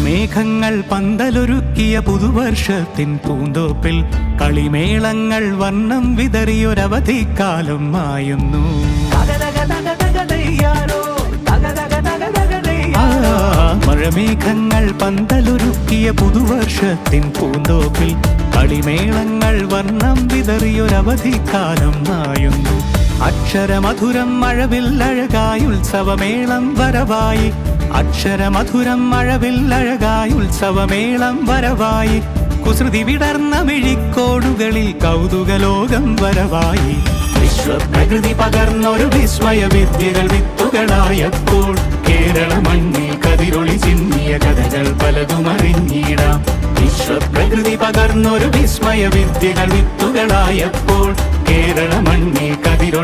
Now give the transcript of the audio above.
മഴമേഘങ്ങൾ പന്തലൊരുക്കിയ പുതുവർഷത്തിൻ പൂന്തോപ്പിൽ കളിമേളങ്ങൾ വർണ്ണം വിതറിയൊരവധിക്കാലം മായുന്നു. മഴമേഘങ്ങൾ പന്തലൊരുക്കിയ പുതുവർഷത്തിൻ പൂന്തോപ്പിൽ കളിമേളങ്ങൾ വർണ്ണം വിതറിയൊരവധിക്കാലം മായുന്നു. അക്ഷരമധുരം മഴവില്ലഴകായി ഉത്സവമേളം വരവായി. അക്ഷരമധുരം മഴവില്ലഴകായി ഉത്സവമേളം വരവായി. കുസൃതി വിടർന്ന മിഴിക്കോടുകളിൽ കൗതുകലോകം വരവായി. വിശ്വപ്രകൃതി പകർന്നൊരു വിസ്മയ വിദ്യകൾ വിത്തുകളായപ്പോൾ കേരള മണ്ണിൽ കതിരൊളി ചിന്നിയ കഥകൾ പലതും അറിഞ്ഞിടാം. വിശ്വപ്രകൃതി പകർന്നൊരു വിസ്മയ വിദ്യകൾ വിത്തുകളായപ്പോൾ കേരള മണ്ണിൽ കതിരൊളി